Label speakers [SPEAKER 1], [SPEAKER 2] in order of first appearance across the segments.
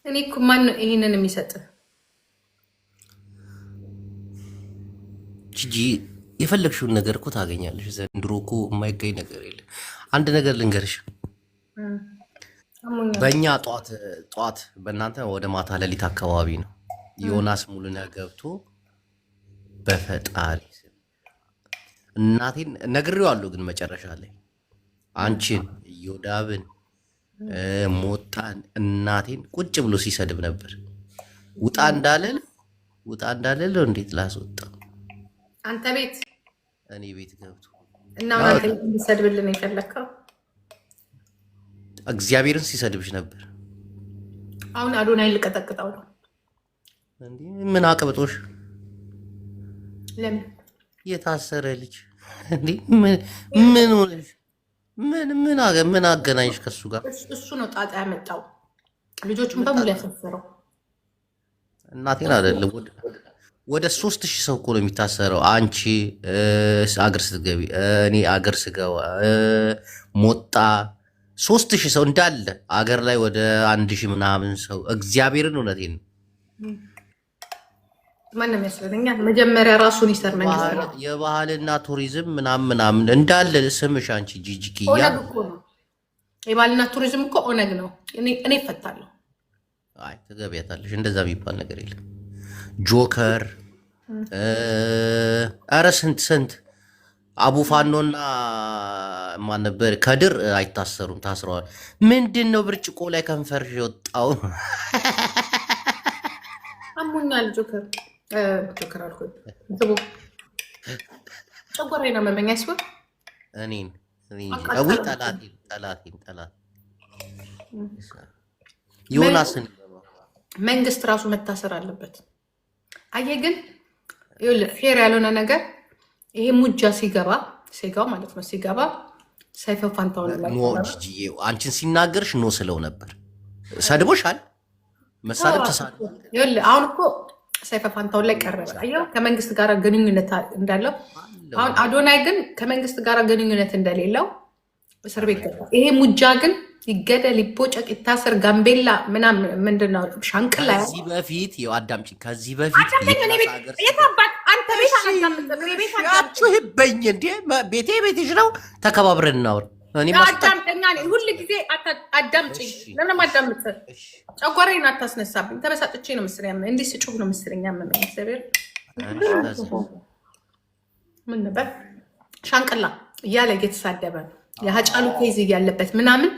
[SPEAKER 1] እኔ እኮ ማን ነው ይሄንን የሚሰጥ?
[SPEAKER 2] ጂጂ የፈለግሽውን ነገር እኮ ታገኛለሽ። ዘንድሮ እኮ የማይገኝ ነገር የለም። አንድ ነገር ልንገርሽ፣ በእኛ ጠዋት በእናንተ ወደ ማታ ሌሊት አካባቢ ነው ዮናስ ሙሉነህ ገብቶ በፈጣሪ እናቴን ነግሬዋለሁ። ግን መጨረሻ ላይ አንቺን ዮዳብን ሞጣን እናቴን ቁጭ ብሎ ሲሰድብ ነበር። ውጣ እንዳለል እንዴት ላስወጣው?
[SPEAKER 1] አንተ ቤት
[SPEAKER 2] እኔ ቤት ገብቶ
[SPEAKER 1] እና አንተ እንዲሰድብልን የፈለከው?
[SPEAKER 2] እግዚአብሔርን ሲሰድብሽ ነበር።
[SPEAKER 1] አሁን አዶናይ ልቀጠቅጠው ነው
[SPEAKER 2] እንዴ? ምን አቅብጦሽ?
[SPEAKER 1] ለምን
[SPEAKER 2] የታሰረ ልጅ እንዴ? ምን ሆነሽ? ምን አገናኝሽ ከሱ ጋር?
[SPEAKER 1] እሱ ነው ጣጣ ያመጣው። ልጆቹን በሙሉ ያሰፈረው
[SPEAKER 2] እናቴን አይደለም። ወደ 3000 ሰው እኮ ነው የሚታሰረው። አንቺ አገር ስትገቢ፣ እኔ አገር ስገባ፣ ሞጣ 3000 ሰው እንዳለ አገር ላይ ወደ 1000 ምናምን ሰው። እግዚአብሔርን እውነቴን ነው።
[SPEAKER 1] ማንም ያስለኛል። መጀመሪያ ራሱን ይሰር መንግስት
[SPEAKER 2] የባህልና ቱሪዝም ምናምን እንዳለ ስምሽ አንቺ ጂጂኪያ
[SPEAKER 1] ኦነግ እኮ ነው። የባህልና ቱሪዝም እኮ ኦነግ ነው። እኔ እፈታለሁ።
[SPEAKER 2] አይ ትገቢያታለሽ። እንደዛ የሚባል ነገር የለም። ጆከር ኧረ ስንት አቡፋኖና ማን ነበር? ከድር አይታሰሩም፣ ታስረዋል። ምንድን ነው ብርጭቆ ላይ ከንፈርሽ የወጣው?
[SPEAKER 1] አሞኛል። ጆከር አልኩኝ። ጨጓራዬን አመመኝ። አይስወር
[SPEAKER 2] እኔን ጠላቴን ዮናስን
[SPEAKER 1] መንግስት ራሱ መታሰር አለበት። አየህ ግን ፌር ያልሆነ ነገር ይሄ ሙጃ ሲገባ ማለት ነው ሲገባ ሰይፈ ፋንታውን ላይ
[SPEAKER 2] አንቺን ሲናገርሽ ኖ ስለው ነበር። ሰድቦሻል። መሳደብ ተሳድቧል።
[SPEAKER 1] አሁን እኮ ሰይፈ ፋንታውን ላይ ቀረበ። አየው ከመንግስት ጋር ግንኙነት እንዳለው። አሁን አዶናይ ግን ከመንግስት ጋር ግንኙነት እንደሌለው እስር ቤት ገባ። ይሄ ሙጃ ግን ይገደል፣ ይቦጨቅ፣ ይታሰር። ጋምቤላ ምናምን ምንድነው ሻንቅላ።
[SPEAKER 2] ከዚህ በፊት አዳምጪ። ከዚህ በፊት ቤት ቤትሽ ነው። ተከባብረን እናወር።
[SPEAKER 1] ሁል ጊዜ አዳምጪ። ለምን አዳምጥ? ጨጓራዬን አታስነሳብኝ። ተበሳጭቼ ነው ምስል ያመ እንዲህ ስጩህ ነው ምስለኛ ያመመኝ። እግዚአብሔር ምን ነበር ሻንቅላ እያለ እየተሳደበ የሀጫሉ ኬዝ እያለበት ምናምን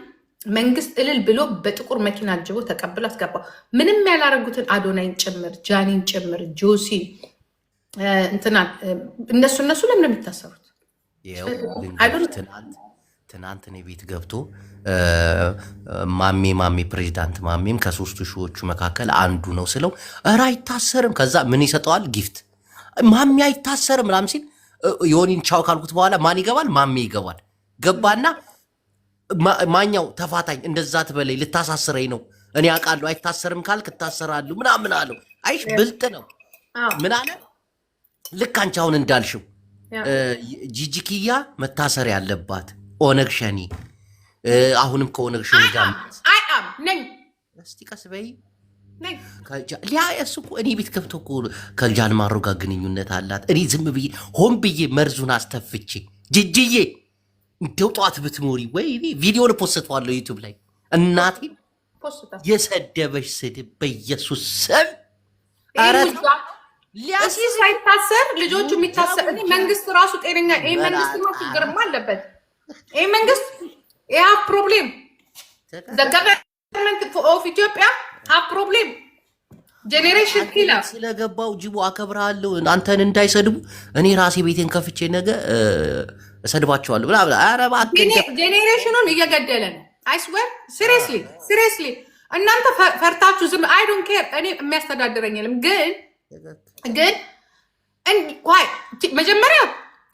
[SPEAKER 1] መንግስት እልል ብሎ በጥቁር መኪና አጅቦ ተቀብሎ አስገባ። ምንም ያላረጉትን አዶናይን ጭምር ጃኒን ጭምር ጆሲ እንትናን እነሱ ለምን የሚታሰሩት?
[SPEAKER 2] ትናንት እኔ ቤት ገብቶ ማሜ ፕሬዚዳንት ማሜም ከ3 ሺዎቹ መካከል አንዱ ነው ስለው ኧረ አይታሰርም። ከዛ ምን ይሰጠዋል? ጊፍት። ማሜ አይታሰርም ምናምን ሲል ዮኒን ቻው ካልኩት በኋላ ማን ይገባል? ማሜ ይገባል። ገባና ማኛው ተፋታኝ፣ እንደዛ ትበለኝ፣ ልታሳስረኝ ነው። እኔ አውቃለሁ፣ አይታሰርም ካልክ እታሰራለሁ ምናምን አለው። አይሽ ብልጥ ነው። ምን አለ? ልክ አንቺ አሁን እንዳልሽው ጂጂኪያ መታሰር ያለባት ኦነግ ሸኒ፣ አሁንም ከኦነግ ሸኒ ጋር
[SPEAKER 1] ነኝ።
[SPEAKER 2] እስቲ ቀስ በይ። እሱ እኮ እኔ ቤት ገብቶ እኮ ከጃልማሮ ጋር ግንኙነት አላት። እኔ ዝም ብዬ ሆን ብዬ መርዙን አስተፍቼ ጅጅዬ እንደው ጠዋት ብትኖሪ ወይ ቪዲዮ ልፖስተዋለሁ ዩቱብ ላይ እናቴን የሰደበሽ ስድብ በኢየሱስ ስም።
[SPEAKER 1] ሊያሲስ ሳይታሰር ልጆቹ የሚታሰር መንግስት ራሱ ጤነኛ ይሄ መንግስት ነው ችግርማ አለበት። ይሄ መንግስት ያ ፕሮብሌም the government of Ethiopia have problem generation killer
[SPEAKER 2] ስለገባው ጅቦ አከብራለሁ አንተን እንዳይሰድቡ እኔ ራሴ ቤቴን ከፍቼ ነገ እሰድባቸዋለሁ ብላ ብላ። ኧረ እባክህ
[SPEAKER 1] ጄኔሬሽኑን እየገደለ ነው። አይ ስዌር ሲሪየስሊ እናንተ ፈርታችሁ ዝም አይ ዶንት ኬር። እኔ የሚያስተዳድረኝ የለም። ግን መጀመሪያ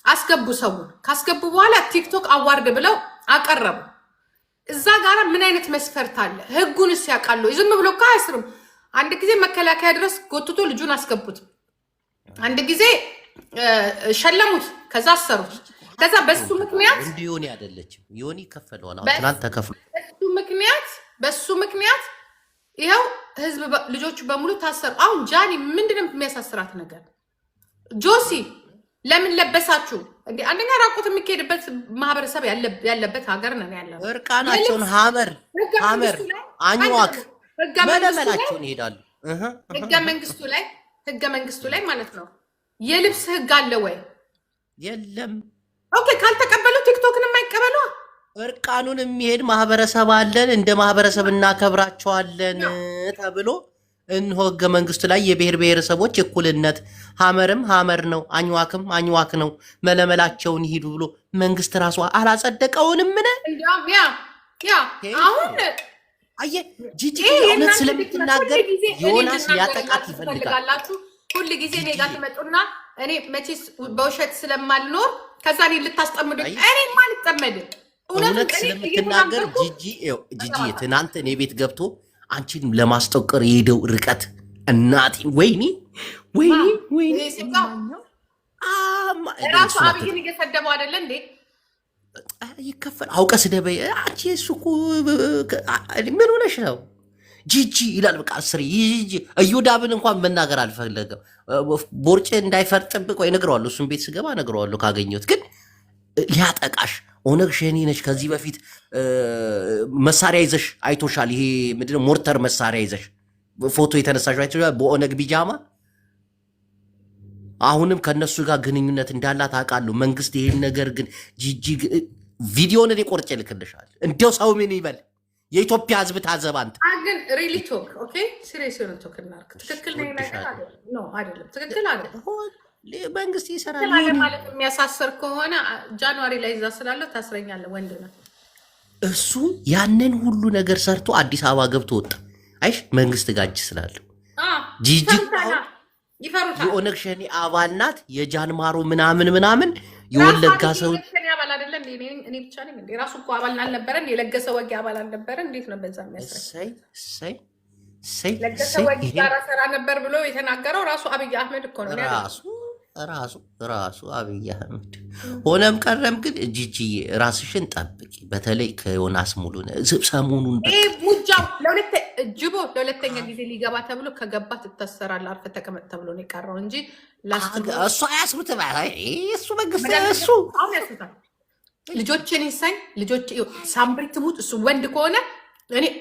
[SPEAKER 1] አስገቡ። ሰውን ካስገቡ በኋላ ቲክቶክ አዋርድ ብለው አቀረቡ። እዛ ጋር ምን አይነት መስፈርት አለ? ህጉንስ ያውቃሉ? ዝም ብሎ እኮ አያስሩም። አንድ ጊዜ መከላከያ ድረስ ጎትቶ ልጁን አስገቡት። አንድ ጊዜ ሸለሙት፣ ከዛ አሰሩት። ከዛ በሱ ምክንያት
[SPEAKER 2] ዮኒ አይደለችም ዮኒ ከፈለዋል። ትናንት ተከፍሎ
[SPEAKER 1] በሱ ምክንያት በሱ ምክንያት ይኸው ህዝብ ልጆቹ በሙሉ ታሰሩ። አሁን ጃኒ ምንድነው የሚያሳስራት ነገር? ጆሲ ለምን ለበሳችሁ እንዴ? አንደኛ ራቁት የሚካሄድበት ማህበረሰብ ያለበት ሀገር ነን ያለው።
[SPEAKER 2] እርቃናቸውን ሀመር አኝዋክ መለመላቸውን ይሄዳሉ።
[SPEAKER 1] ህገ መንግስቱ ላይ ማለት ነው የልብስ ህግ አለ ወይ?
[SPEAKER 2] የለም።
[SPEAKER 1] ኦኬ ካልተቀበሉ ቲክቶክን የማይቀበሉ
[SPEAKER 2] እርቃኑን የሚሄድ ማህበረሰብ አለን፣ እንደ ማህበረሰብ እናከብራቸዋለን ተብሎ እንሆ ህገ መንግስቱ ላይ የብሔር ብሔረሰቦች እኩልነት፣ ሀመርም ሀመር ነው፣ አኝዋክም አኝዋክ ነው፣ መለመላቸውን ይሄዱ ብሎ መንግስት ራሱ አላጸደቀውንም። ምን
[SPEAKER 1] አሁን
[SPEAKER 2] አየ ጂጂ እውነት ስለምትናገር ዮናስ ሊያጠቃት ይፈልጋል።
[SPEAKER 1] ሁል ጊዜ እኔ ጋር ትመጡና እኔ መቼስ በውሸት ስለማልኖር ከዛ እኔ ልታስጠምዱ እኔ ማልጠመድ
[SPEAKER 2] እውነት ስለምትናገር ጂጂ ትናንት እኔ ቤት ገብቶ አንቺን ለማስጠቀር የሄደው ርቀት እናቴ ወይኔ
[SPEAKER 1] ራሱ አብይን እየሰደበው አይደለ እንዴ?
[SPEAKER 2] ይከፈል አውቀ ስደበይ አንቺ እሱ እኮ ምን ሆነሽ ነው ጂጂ ይላል። በቃ አስር ጂጂ እዮዳብን እንኳን መናገር አልፈለገም። ቦርጭ እንዳይፈርጥብቅ ወይ ነግረዋለሁ። እሱም ቤት ስገባ ነግረዋለሁ ካገኘሁት። ግን ሊያጠቃሽ ኦነግ ሸኔ ነች። ከዚህ በፊት መሳሪያ ይዘሽ አይቶሻል። ይሄ ምንድነው ሞርተር መሳሪያ ይዘሽ ፎቶ የተነሳሽው አይቶሻል በኦነግ ቢጃማ። አሁንም ከነሱ ጋር ግንኙነት እንዳላት አውቃለሁ። መንግስት ይሄን ነገር ግን ጂጂ ቪዲዮን እኔ ቆርጬ ልክልሻለሁ። እንደው ሰው ምን ይበል? የኢትዮጵያ ህዝብ ታዘብ። አንተ
[SPEAKER 1] ግን ሪሊ ቶክ ኦኬ ሲሪየስ የሆነ ቶክ እናርክ። ትክክል ነው ነገር አይደለም። ትክክል አይደለም።
[SPEAKER 2] መንግስት ይሰራል
[SPEAKER 1] ማለት የሚያሳስር ከሆነ ጃንዋሪ ላይ እዛ ስላለው ታስረኛለህ። ወንድ ነው
[SPEAKER 2] እሱ። ያንን ሁሉ ነገር ሰርቶ አዲስ አበባ ገብቶ ወጣ። አይሽ መንግስት ጋር እጅ ስላለው ጂጂ
[SPEAKER 1] ይፈሩታል።
[SPEAKER 2] የኦነግ ሸኔ አባል ናት። የጃን ማሮ ምናምን የወለጋ ሰው
[SPEAKER 1] አባል አይደለም። እኔ ብቻ ነኝ እንዴ? ራሱ እኮ አባል አልነበረን። የለገሰ ወጊ አባል አልነበረን። እንዴት ነው በዛ የሚያስረኝ? ለገሰ ወጊ ጋር ሰራ ነበር ብሎ የተናገረው ራሱ አብይ አህመድ እኮ ነው።
[SPEAKER 2] ራሱ አብይ አህመድ። ሆነም ቀረም ግን ጂጂ ራስሽን ጠብቂ። በተለይ ከዮናስ ሙሉ ሰሞኑን
[SPEAKER 1] ሙጃው ለሁለተኛ ጊዜ ሊገባ ተብሎ ከገባ ትታሰራለህ፣ አርፈህ ተቀመጥ ተብሎ ነው የቀረው እንጂ
[SPEAKER 2] እሱ አያስሩት እሱ መንግስት እሱ
[SPEAKER 1] አሁን ያስሩታል። ልጆችን ይሳኝ ልጆች ሳምብሪ ትሙት እሱ ወንድ ከሆነ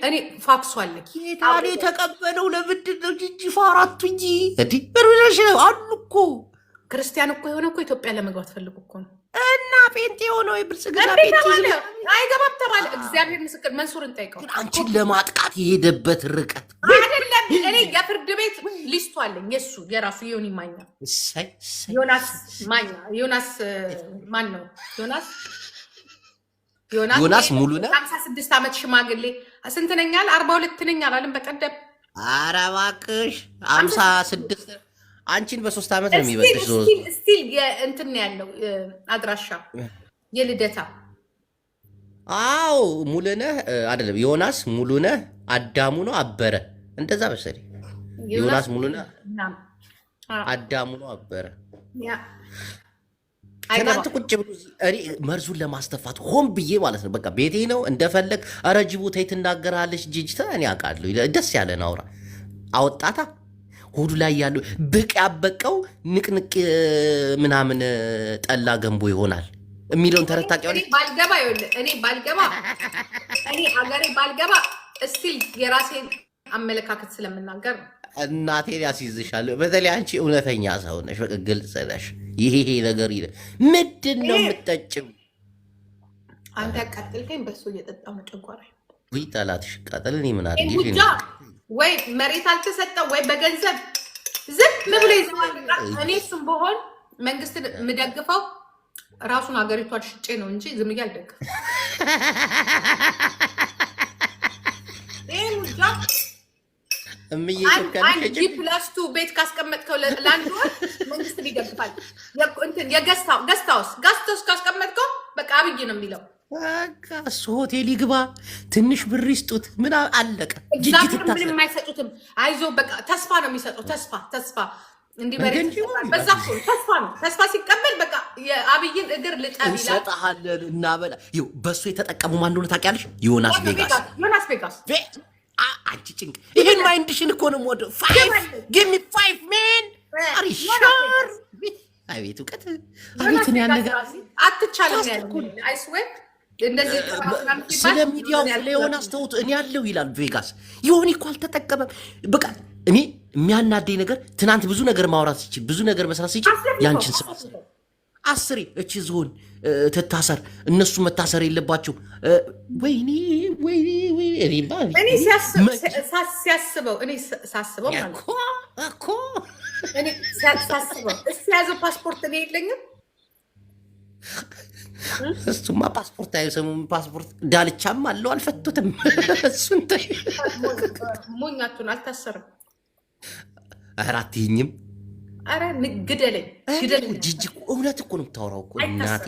[SPEAKER 1] እኔ ፋክሱ አለ
[SPEAKER 2] ጌታኔ የተቀበለው ለምንድን ነው ጂጂ ፋራቱ እንጂ እንዲህ ብርሽ ነው አሉ እኮ
[SPEAKER 1] ክርስቲያን እኮ የሆነ እኮ ኢትዮጵያ ለመግባት ፈልጉ እኮ ነው።
[SPEAKER 2] እና ጴንጤ የሆነው የብልጽግና ጴንጤ
[SPEAKER 1] አይገባም ተባለ። እግዚአብሔር ምስክር መንሱርን ጠይቀው።
[SPEAKER 2] አንቺን ለማጥቃት የሄደበት ርቀት
[SPEAKER 1] አይደለም። እኔ የፍርድ ቤት ሊስቱ አለኝ የሱ የራሱ ዮኒ ማኛ ዮናስ ማኛ ዮናስ ማን ነው? ዮናስ ሙሉ ነው። 56 ዓመት ሽማግሌ ስንት ነኝ አለ? 42 ነኝ አላለም በቀደም።
[SPEAKER 2] ኧረ እባክሽ 56 አንቺን በ3 ዓመት ነው የሚበልጥሽ።
[SPEAKER 1] ስቲል እንትን ያለው አድራሻ የልደታ
[SPEAKER 2] አዎ ሙሉነህ አይደለም ዮናስ ሙሉነህ አዳሙ ነው አበረ እንደዛ መሰለኝ። ዮናስ ሙሉነህ አዳሙ ነው አበረ። ትናንት ቁጭ ብሎ እኔ መርዙን ለማስተፋት ሆን ብዬ ማለት ነው። በቃ ቤቴ ነው እንደፈለግ። ኧረ ጅቡ ተይ ትናገራለች ጂጂታ እኔ አውቃለሁ። ደስ ያለን አውራ አወጣታ ሆዱ ላይ ያለው ብቅ ያበቀው ንቅንቅ ምናምን ጠላ ገንቦ ይሆናል የሚለውን ተረታቂው
[SPEAKER 1] እኔ ባልገባ ሀገሬ ባልገባ እስቲል የራሴን አመለካከት ስለምናገር ነው።
[SPEAKER 2] እናቴን ያስይዝሻል። በተለይ አንቺ እውነተኛ ሰው ነሽ፣ በቃ ግልጽ ነሽ። ይሄ ነገር ምንድን ነው የምትጠጪው?
[SPEAKER 1] አንተ ያቃጥልከኝ በሱ እየጠጣሁ ነው ጨጓራዬ።
[SPEAKER 2] ወይ ጠላትሽ ቃጠል። እኔ ምን አድርጌሽ
[SPEAKER 1] ወይ መሬት አልተሰጠው ወይ በገንዘብ ዝም ብሎ ይዘዋል። እኔ እሱም በሆን መንግስትን የምደግፈው ራሱን ሀገሪቷን ሽጬ ነው እንጂ ዝም ብዬ አልደግፍም። ሙጃ አንድ +2 ቤት ካስቀመጥከው ለአንድ ወር መንግስትን ይደግፋል። ገስታውስ ካስቀመጥከው በቃ አብይ ነው የሚለው።
[SPEAKER 2] እሱ ሆቴል ይግባ፣ ትንሽ ብር ይስጡት፣ ምን አለቀ።
[SPEAKER 1] እግዚአብሔር ምንም የማይሰጡትም። አይዞ በቃ ተስፋ ነው የሚሰጠው። ተስፋ እንዲህ መሬት በዛ ተስፋ ሲቀበል በቃ የአብይን እግር ልጠብ ይላል።
[SPEAKER 2] እንሰጥሃለን እናበላ። ይኸው በእሱ የተጠቀሙ ማን እንደሆነ ታውቂያለሽ? ዮናስ ቬጋስ። አንቺ ጭንቅ ይሄን ማይንድሽን እኮ ነው የምወደው። ጊቭ ሚ 5 ሜን አር ዩ ሹር? አቤት እውቀት፣ አቤት ነው ያን ነገር
[SPEAKER 1] አትቻለም ያለው አይስዌር እንደዚህ
[SPEAKER 2] ስለ ሚዲያው ስለ ዮናስ ተውት። እኔ ያለው ይላል ቬጋስ ይሆን እኮ አልተጠቀመም። በቃ እኔ የሚያናደኝ ነገር ትናንት ብዙ ነገር ማውራት ሲችል ብዙ ነገር መስራት ሲችል ያንቺን ስም አስሪ እቺ ዝሆን ትታሰር፣ እነሱ መታሰር የለባቸው። ወይኔ
[SPEAKER 1] እኔ ሲያስበው እኮ እኔ ሳስበው እሱ ያዘው ፓስፖርት እኔ የለኝም።
[SPEAKER 2] እሱማ ፓስፖርት አይሰሙም። ፓስፖርት ዳልቻም አለው አልፈቱትም። እሱን
[SPEAKER 1] ሞኛቱን አልታሰርም።
[SPEAKER 2] ኧረ አትይኝም።
[SPEAKER 1] ኧረ ግደለኝ።
[SPEAKER 2] ጂጂ እውነት እኮ ነው የምታወራው እኮ እናቴ።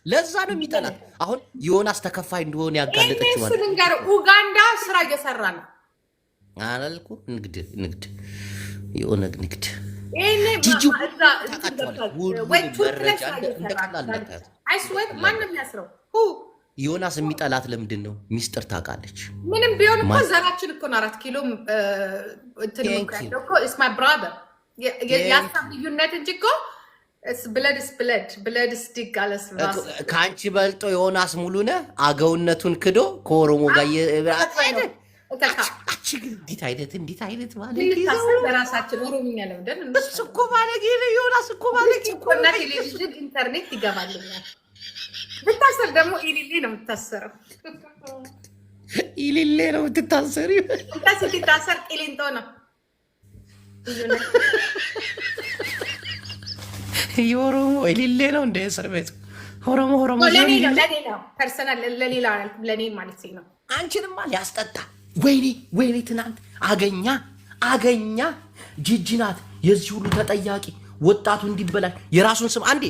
[SPEAKER 2] ለዛ ነው የሚጠላት። አሁን ዮናስ ተከፋይ እንደሆነ ያጋለጠችው ማለት ነው።
[SPEAKER 1] ልንገርህ፣ ኡጋንዳ ስራ እየሰራ ነው
[SPEAKER 2] አላልኩ? ንግድ የኦነግ ንግድ ዮናስ የሚጠላት ለምንድን ነው? ሚስጥር ታውቃለች።
[SPEAKER 1] ምንም ቢሆን እኮ ዘራችን እኮ ነው። 4 ኪሎ ብራዘር የሀሳብ ልዩነት እንጂ እኮ ብለድ ስቲክ አለስ
[SPEAKER 2] ከአንቺ በልጦ ዮናስ ሙሉነህ አገውነቱን ክዶ ከኦሮሞ ጋር እንዴት አይነት
[SPEAKER 1] በራሳችን ኦሮምኛ ለምደን
[SPEAKER 2] እሱ እኮ ባለጌ ነው። ዮናስ እኮ ባለጌ እኮ
[SPEAKER 1] እና ቴሌቪዥን ኢንተርኔት ይገባልኛል። ብታሰር ደግሞ ኢሊሌ ነው የምታሰረው።
[SPEAKER 2] ኢሊሌ ነው የምትታሰሪ።
[SPEAKER 1] ስትታሰር ቂሊንጦ ነው።
[SPEAKER 2] የኦሮሞ ኢሊሌ ነው እንደ እስር ቤቱ። ኦሮሞ
[SPEAKER 1] ለሌላ ፐርሰናል ለሌላ ለኔ ማለት ነው።
[SPEAKER 2] አንቺንማ ሊያስጠጣ ወይኔ ትናንት አገኛ ጂጂ ናት የዚህ ሁሉ ተጠያቂ። ወጣቱ እንዲበላሽ የራሱን ስም አንዴ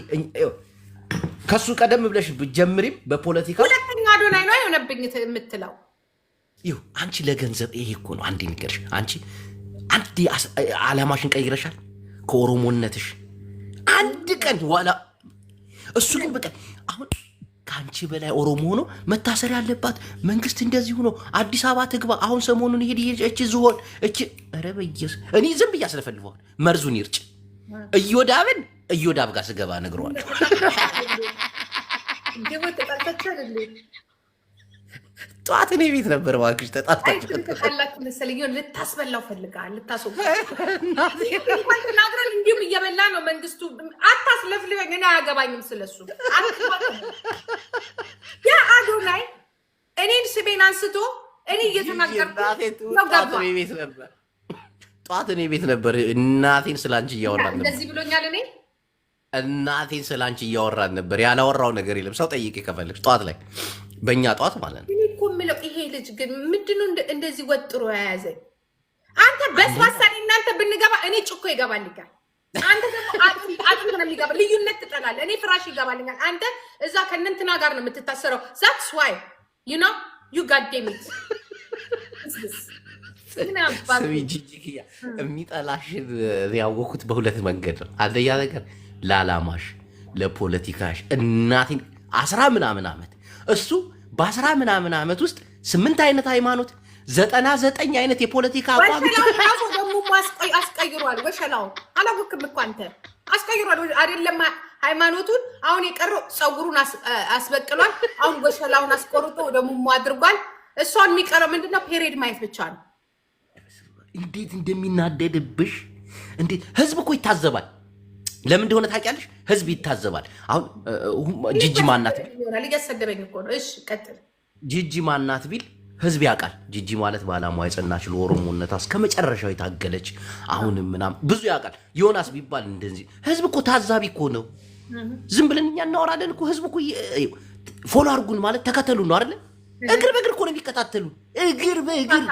[SPEAKER 2] ከሱ ቀደም ብለሽ ብትጀምሪም በፖለቲካ
[SPEAKER 1] ሁለተኛ አዶናይ ነው የሆነብኝ የምትለው
[SPEAKER 2] ይኸው አንቺ ለገንዘብ ይሄ እኮ ነው። አንዴ ንገርሽ አንቺ አንዴ ዓላማሽን ቀይረሻል ከኦሮሞነትሽ አንድ ቀን ዋላ እሱ ግን በቃ አሁን ከአንቺ በላይ ኦሮሞ ሆኖ መታሰር ያለባት መንግስት እንደዚህ ሆኖ አዲስ አበባ ትግባ። አሁን ሰሞኑን ይሄድ እቺ ዝሆን እቺ ኧረ በየስ እኔ ዝም ብዬ አስለፈልፈዋል። መርዙን ይርጭ እዮዳብ ጋር ስገባ ነግረዋል። ጠዋት እኔ ቤት ነበር እባክሽ
[SPEAKER 1] ተጣጣችሁ መሰለኝ። ልታስበላው ፈልጋል ልታስናግረን እንዲሁም እየበላ ነው መንግስቱ። አታስለፍልበኝ፣ እኔ አያገባኝም ስለሱ። ያ አዶናይ እኔን ስሜን አንስቶ እኔ እየተናገርኩ
[SPEAKER 2] ጠዋት እኔ ቤት ነበር። እናቴን ስላንቺ እያወራን ነበር።
[SPEAKER 1] እንደዚህ ብሎኛል። እኔ
[SPEAKER 2] እናቴን ስላንቺ እያወራን ነበር። ያላወራው ነገር የለም። ሰው ጠይቄ ከፈለግሽ ጠዋት ላይ በእኛ ጠዋት ማለት ነው።
[SPEAKER 1] እኔ እኮ የምለው ይሄ ልጅ ግን ምንድነው እንደዚህ ወጥሮ የያዘኝ? አንተ በስባሳ እናንተ ብንገባ እኔ ጭኮ ይገባልኛል። አንተ ደግሞ አጥንት ነው የሚገባ። ልዩነት ትጠላለህ። እኔ ፍራሽ ይገባልኛል። አንተ እዛ ከእነንትና ጋር ነው የምትታሰረው። ዛትስ ዋይ ዩ ኖ ዩ ጋድ ዴም ኢት
[SPEAKER 2] ስሚ ጂጂኪያ፣ የሚጠላሽን ያወኩት በሁለት መንገድ ነው። አንደኛ ነገር ለዓላማሽ ለፖለቲካሽ እናቴን 10 ምናምን ዓመት እሱ በ10 ምናምን ዓመት ውስጥ 8 አይነት ሃይማኖት 99 አይነት የፖለቲካ አቋም
[SPEAKER 1] ደግሞ አስቀይሯል። ወሸላውን አላወቅም እኮ አንተ አስቀይሯል አይደለም ሃይማኖቱን። አሁን የቀረው ፀጉሩን አስበቅሏል። አሁን ወሸላውን አስቆርጦ ደግሞ አድርጓል። እሷን የሚቀረው ምንድነው? ፔሬድ ማየት ብቻ ነው።
[SPEAKER 2] እንዴት እንደሚናደድብሽ እንዴት! ህዝብ እኮ ይታዘባል። ለምን እንደሆነ ታውቂያለሽ? ህዝብ ይታዘባል። አሁን ጂጂ ማናት
[SPEAKER 1] ሊገሰደበኝ እኮ ነው። እሺ ቀጥል።
[SPEAKER 2] ጂጂ ማናት ቢል ህዝብ ያውቃል። ጂጂ ማለት በዓላማዋ የጸናች ለኦሮሞነቷ እስከ መጨረሻው የታገለች አሁንም ምናምን ብዙ ያውቃል። ዮናስ ቢባል እንደዚህ ህዝብ እኮ ታዛቢ እኮ ነው። ዝም ብለን እኛ እናወራለን እኮ ህዝብ እኮ ፎሎ አድርጉን ማለት ተከተሉን ነው አይደል? እግር በእግር እኮ ነው የሚከታተሉ። እግር በእግር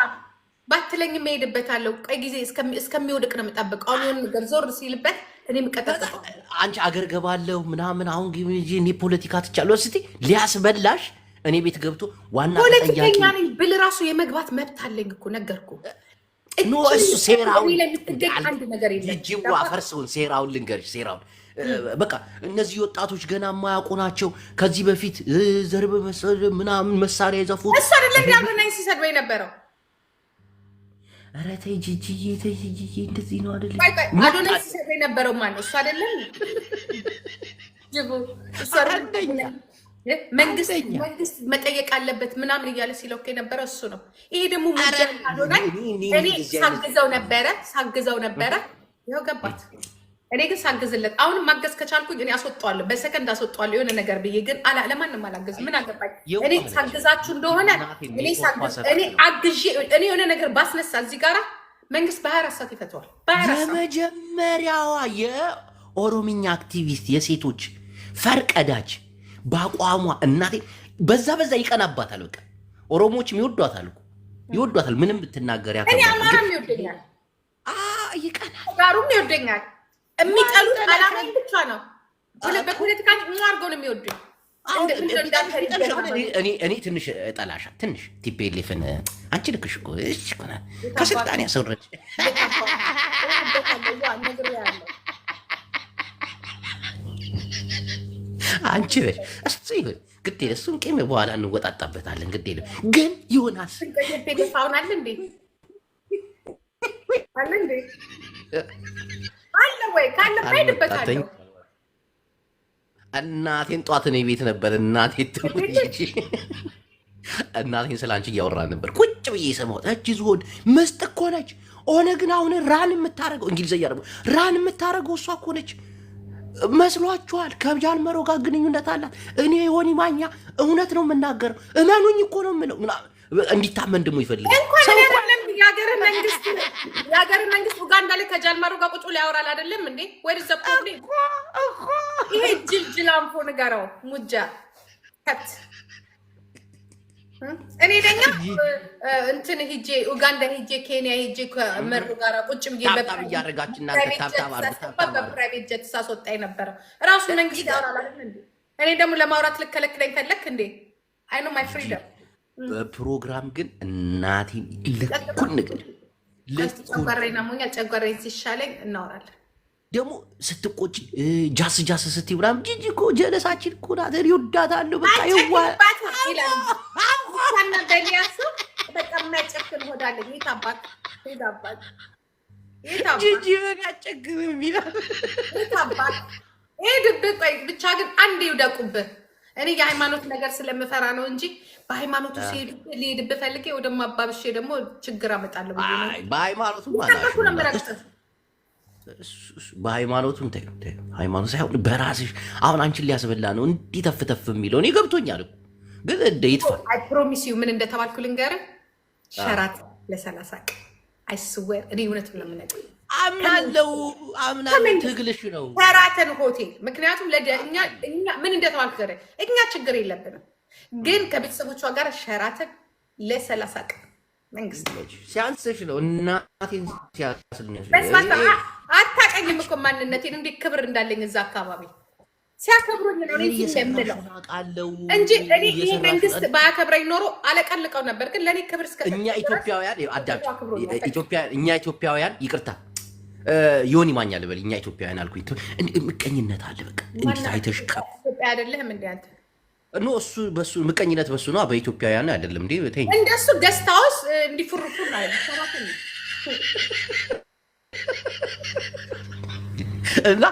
[SPEAKER 1] ባትለኝ የምሄድበታለሁ። ቀይ ጊዜ እስከሚወድቅ ነው የምጠብቀው። አሁን የሆነ ነገር ዞር ሲልበት እኔ የምቀጠቅጠው
[SPEAKER 2] አንቺ አገር ገባለሁ ምናምን አሁን እኔ ፖለቲካ ትቻለሁ ስትይ ሊያስበላሽ እኔ ቤት ገብቶ ዋና
[SPEAKER 1] ፖለቲከኛ ነኝ ብል ራሱ የመግባት መብት አለኝ እኮ ነገርኩ።
[SPEAKER 2] ኖ እሱ ሴራውን
[SPEAKER 1] አንድ ነገር የለም።
[SPEAKER 2] ጂጂ አፈርሰውን ሴራውን ልንገርሽ ሴራውን በቃ እነዚህ ወጣቶች ገና የማያውቁ ናቸው። ከዚህ በፊት ዘርበ ምናምን መሳሪያ ይዘፉ
[SPEAKER 1] እሱ አይደለም ያገናኝ ሲሰድበው የነበረው።
[SPEAKER 2] ኧረ ተይ ጂጂዬ ተይ ጂጂዬ እንደዚህ ነው አይደል?
[SPEAKER 1] አዶናይ ሲሰድበው የነበረው ማን ነው? እሱ አይደለም ጅቡ እሱ አይደለም መንግስት መጠየቅ አለበት ምናምን እያለ ሲለው የነበረው እሱ ነው። ይሄ ደግሞ አዶናይ እኔ ሳግዘው ነበረ ይኸው ገባት። እኔ ግን ሳግዝለት አሁንም ማገዝ ከቻልኩኝ እኔ አስወጣዋለሁ፣ በሰከንድ አስወጣዋለሁ የሆነ ነገር ብዬ ግን ለማንም አላገዝም። ምን አገባኝ? እኔ ሳግዛችሁ እንደሆነ እኔ አግዤ እኔ የሆነ ነገር ባስነሳ እዚህ ጋራ መንግስት በ24 ሰዓት ይፈተዋል።
[SPEAKER 2] የመጀመሪያዋ የኦሮምኛ አክቲቪስት የሴቶች ፈርቀዳጅ በአቋሟ እናቴ በዛ ይቀናባታል። በቃ ኦሮሞዎችም ይወዷታል። ምንም ብትናገር
[SPEAKER 1] እኔ አማራም ይወደኛል፣
[SPEAKER 2] ይቀናል፣
[SPEAKER 1] ጋሩም ይወደኛል። የሚጠሉት አላማኝ ብቻ ነው። በፖለቲካ አድርገው ነው የሚወዱኝ።
[SPEAKER 2] እኔ ትንሽ ጠላሻት ትንሽ ቲፔሌፍን አንቺ ልክሽ እኮ ከስልጣን ያስወረድሽ አንቺ ነሽ። እሱ ይሁን ግድ የለም እሱን ቂም በኋላ እንወጣጣበታለን። ግድ የለም ግን ዮናስ
[SPEAKER 1] አለ እንዴ አለ ወይ ካለ ሄድበታለሁ።
[SPEAKER 2] እናቴን ጧት እኔ ቤት ነበር። እናቴን ስለ አንቺ እያወራን ነበር። ቁጭ ብዬ የሰማሁት እጅ ዝሆን መስጥ እኮ ነች። ኦነግን አሁን ራን የምታደርገው እንግሊዝኛ ደግሞ ራን የምታደርገው እሷ እኮ ነች መስሏችኋል? ከጃልመሮ ጋር ግንኙነት አላት። እኔ ዮኒ ማኛ እውነት ነው የምናገረው፣ እመኑኝ እኮ ነው የምለው እንዲታመን ደግሞ ይፈልጋል።
[SPEAKER 1] የሀገር መንግስት ኡጋንዳ ላይ ከጃልመሮ ጋር ቁጭ ሊያወራል አይደለም እንዴ? ወይ ይሄ ጅልጅል አንፎ ንገረው ሙጃ ከት እኔ ደግሞ እንትን ሂጄ ኡጋንዳ ሂጄ ኬንያ ሂጄ ከመሩ ጋር ቁጭ ብዬ
[SPEAKER 2] በፕራይቬት
[SPEAKER 1] ጀት ሳስወጣኝ ነበረ። ራሱ መንግስት ያወራል አይደል እንዴ? እኔ ደግሞ ለማውራት ልከለክለኝ ፈለክ እንዴ? አይ ኖ ማይ ፍሪደም።
[SPEAKER 2] በፕሮግራም ግን እናቴን ልኩን ነገር
[SPEAKER 1] ጨጓራዬን አሞኛል። ጨጓራዬን ሲሻለኝ እናወራለን።
[SPEAKER 2] ደግሞ ስትቆጭ ጃስ ስትይ ምናምን ጂጂ እኮ ጀለሳችን እኮ ናት። እኔ እወዳታለሁ። በቃ ጂጂ ያጨግም ይላል።
[SPEAKER 1] ብቻ ግን አንድ ይውደቁብህ። እኔ የሃይማኖት ነገር ስለምፈራ ነው እንጂ በሃይማኖቱ ሊሄድብህ ፈልጌ ወደሞ አባብሼ ደግሞ ችግር አመጣለሁ።
[SPEAKER 2] በሃይማኖቱም ሃይማኖት ሳይሆን በራስሽ አሁን አንቺን ሊያስበላ ነው እንዲህ ተፍተፍ የሚለው እኔ ገብቶኛል። ግን እንደ ይጥፋ
[SPEAKER 1] አይ ፕሮሚስ ዩ ምን እንደተባልኩ ልንገርህ። ሸራት ለ30 ቀን አይስዌር እኔ እውነቱን ነው የምነግርህ።
[SPEAKER 2] አምናለሁ ትግልሽ ነው
[SPEAKER 1] ሸራተን ሆቴል። ምክንያቱም እኛ ምን እንደተባልኩ ገረ እኛ ችግር የለብንም፣ ግን ከቤተሰቦቿ ጋር ሸራተን ለ30 ቀን መንግስት
[SPEAKER 2] ሲያንስሽ ነው እናቴን ሲያስልሽ
[SPEAKER 1] አታውቀኝም እኮ ማንነቴን እንዴት ክብር እንዳለኝ እዛ አካባቢ ሲያከብሩኝ ነው የምለው እንጂ እኔ ይሄ መንግስት ባያከብረኝ ኖሮ አለቀልቀው ነበር። ግን ለእኔ ክብር እስከ
[SPEAKER 2] እኛ ኢትዮጵያውያን ይቅርታ ዮኒ ማኛ ልበል፣ እኛ ኢትዮጵያውያን አልኩኝ። ምቀኝነት አለ። በቃ እንዴት አይተሽ
[SPEAKER 1] ኢትዮጵያ አይደለህም እንዴ አንተ?
[SPEAKER 2] ኖ እሱ በሱ ምቀኝነት በሱ ነው፣ በኢትዮጵያውያን አይደለም እንዴ? ተይ
[SPEAKER 1] እንደሱ ገስታውስ እንዲፍሩፉር ነው ሰራተኛ
[SPEAKER 2] እና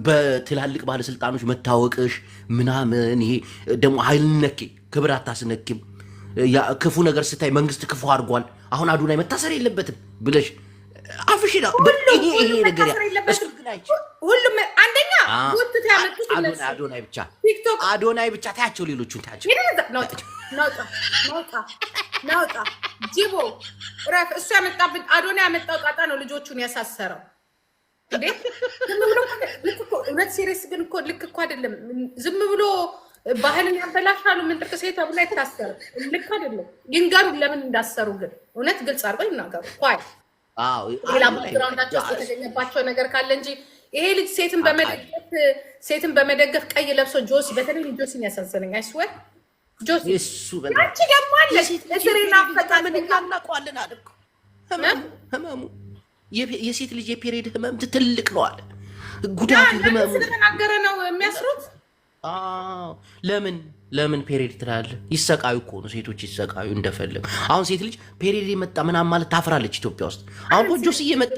[SPEAKER 2] በትላልቅ ባለስልጣኖች መታወቅሽ ምናምን ይሄ ደግሞ ኃይልነኬ ክብር አታስነኪም። ክፉ ነገር ስታይ መንግስት ክፉ አድርጓል አሁን አዶናይ መታሰር የለበትም ብለሽ አፍሽ ነው ይሄ ነገር
[SPEAKER 1] ሁሉም አንደኛ ወጥቶ ያመጡት
[SPEAKER 2] አዶናይ ብቻ ታያቸው፣ ሌሎቹን ታያቸው።
[SPEAKER 1] ናውጣ ጅቦ ረፍ እሱ ያመጣብን አዶናይ ያመጣው ጣጣ ነው ልጆቹን ያሳሰረው። እንዴ ዝም ብሎ እውነት ሲሪየስ ግን እኮ ልክ እኮ አይደለም። ዝም ብሎ ባህልን ያበላሻሉ። ምን ጥቅስ ተብሎ አይታሰሩ። ልክ አይደለም። ይንገሩ ለምን እንዳሰሩ ግን እውነት ግልጽ አድርገው ይናገሩ። ኳይ ሌላ ባክግራውንዳቸው የተገኘባቸው ነገር ካለ እንጂ ይሄ ልጅ ሴትን በመደገፍ ቀይ ለብሶ ጆሲ፣ በተለይ ጆሲን ያሳዘነኝ አይስወር ጆሲ እሱ አንቺ ደግሞ አለ እስሬና ፈጣን እናውቀዋለን አልኩ።
[SPEAKER 2] ህመሙ የሴት ልጅ የፔሪድ ህመም ትልቅ ነው አለ። ጉዳቱ ህመሙ
[SPEAKER 1] ስለተናገረ ነው የሚያስሩት።
[SPEAKER 2] ለምን ፔሪድ ትላለህ? ይሰቃዩ እኮ ነው ሴቶች ይሰቃዩ እንደፈለግ። አሁን ሴት ልጅ ፔሪድ የመጣ ምናምን ማለት ታፍራለች ኢትዮጵያ ውስጥ። አሁን ጆስ እየመጣ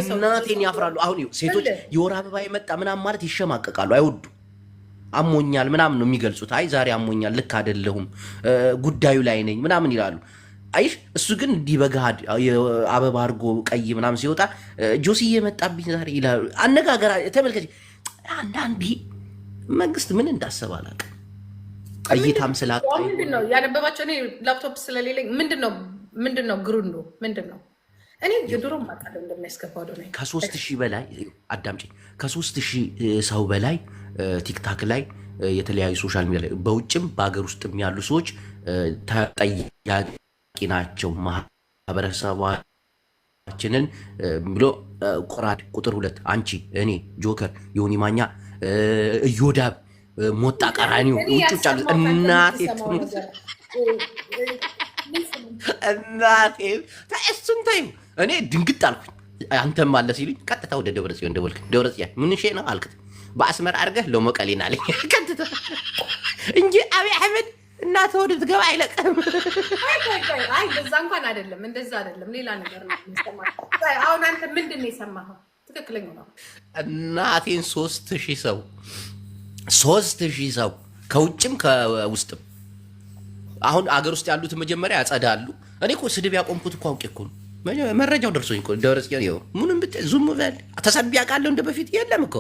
[SPEAKER 2] እናቴን ያፍራሉ። አሁን ሴቶች የወር አበባ የመጣ ምናምን ማለት ይሸማቀቃሉ፣ አይወዱ። አሞኛል ምናምን ነው የሚገልጹት። አይ ዛሬ አሞኛል፣ ልክ አይደለሁም፣ ጉዳዩ ላይ ነኝ ምናምን ይላሉ። አይሽ እሱ ግን እንዲህ በገሃድ አበባ አድርጎ ቀይ ምናምን ሲወጣ ጆስ እየመጣብኝ ዛሬ ይላሉ። አነጋገር ተመልከች። አንዳንዴ መንግስት ምን እንዳሰበ አላውቅም። እይታም ስላጣ
[SPEAKER 1] ምንድነው ያነበባቸው? እኔ ላፕቶፕ ስለሌለኝ ምንድነው ግሩንዶ ምንድነው? እኔ የድሮ ማቃለው እንደሚያስገባው ነው።
[SPEAKER 2] ከ3000 በላይ አዳምጪኝ፣ ከ3000 ሰው በላይ ቲክታክ ላይ የተለያዩ ሶሻል ሚዲያ ላይ በውጭም በሀገር ውስጥም ያሉ ሰዎች ተጠያቂ ናቸው። ማህበረሰባችንን ብሎ ቆራድ ቁጥር 2 አንቺ፣ እኔ፣ ጆከር፣ ዮኒ ማኛ፣ እዮዳብ፣ ሞጣ ቀራኒው ውጭ አሉ። እናቴ እሱን ተይው። እኔ ድንግጥ አልኩኝ። አንተም አለ ሲሉኝ ቀጥታ ወደ ደብረጽዮን ደወልክ። ደብረጽዮን ምን ሼ ነው አልክት። በአስመራ አድርገህ ለመቀሌና አለኝ ቀጥታ እንጂ አብይ አህመድ እናት ወደ ትገባ አይለቅም።
[SPEAKER 1] አይ እንደዛ እንኳን አይደለም፣ እንደዛ አይደለም፣ ሌላ ነገር ነው የሚሰማው። አሁን አንተ ምንድን ነው የሰማኸው? ትክክለኛ ነው።
[SPEAKER 2] እናቴን 3000 ሰው ከውጭም ከውስጥም አሁን አገር ውስጥ ያሉት መጀመሪያ ያጸዳሉ። እኔ እኮ ስድብ ያቆምኩት እኮ አውቄ እኮ ነው። መረጃው ደርሶኝ እኮ ደብረጽዮን ይኸው ምንም ብትል ዙም በል ተሰቢ ያውቃለሁ እንደ በፊት የለም እኮ